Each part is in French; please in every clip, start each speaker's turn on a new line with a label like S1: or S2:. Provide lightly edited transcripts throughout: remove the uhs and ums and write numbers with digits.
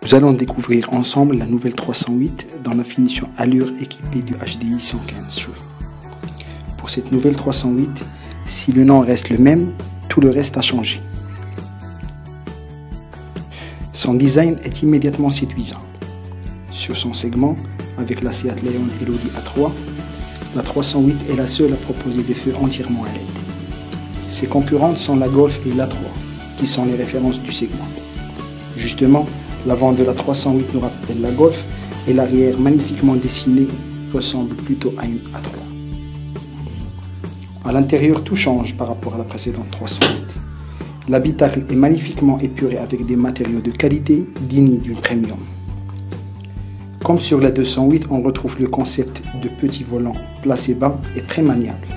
S1: Nous allons découvrir ensemble la nouvelle 308 dans la finition allure équipée du HDI 115 chevaux. Pour cette nouvelle 308, si le nom reste le même, tout le reste a changé. Son design est immédiatement séduisant. Sur son segment, avec la Seat Leon Elodie A3, la 308 est la seule à proposer des feux entièrement à LED. Ses concurrentes sont la Golf et l'A3, qui sont les références du segment. Justement, l'avant de la 308 nous rappelle la Golf et l'arrière magnifiquement dessiné ressemble plutôt à une A3. À l'intérieur, tout change par rapport à la précédente 308. L'habitacle est magnifiquement épuré avec des matériaux de qualité dignes d'une premium. Comme sur la 208, on retrouve le concept de petit volant placé bas et très maniable.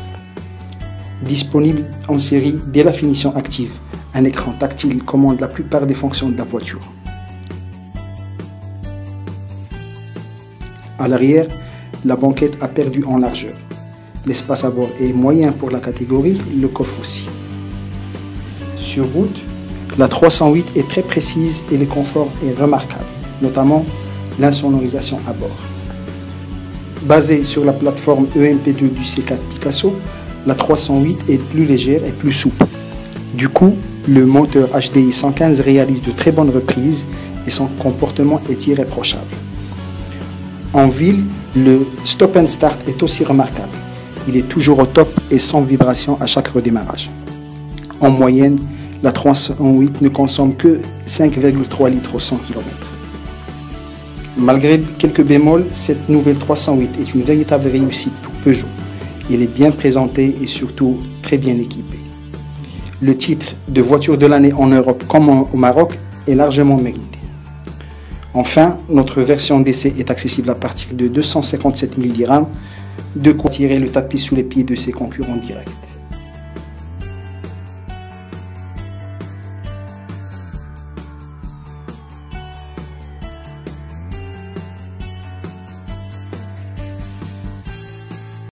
S1: Disponible en série dès la finition active, un écran tactile commande la plupart des fonctions de la voiture. À l'arrière, la banquette a perdu en largeur. L'espace à bord est moyen pour la catégorie, le coffre aussi. Sur route, la 308 est très précise et le confort est remarquable, notamment l'insonorisation à bord. Basée sur la plateforme EMP2 du C4 Picasso, la 308 est plus légère et plus souple. Du coup, le moteur HDI 115 réalise de très bonnes reprises et son comportement est irréprochable. En ville, le stop and start est aussi remarquable. Il est toujours au top et sans vibration à chaque redémarrage. En moyenne, la 308 ne consomme que 5,3 litres au 100 km. Malgré quelques bémols, cette nouvelle 308 est une véritable réussite pour Peugeot. Elle est bien présentée et surtout très bien équipée. Le titre de voiture de l'année en Europe comme au Maroc est largement mérité. Enfin, notre version d'essai est accessible à partir de 257 000 dirhams, de quoi tirer le tapis sous les pieds de ses concurrents directs.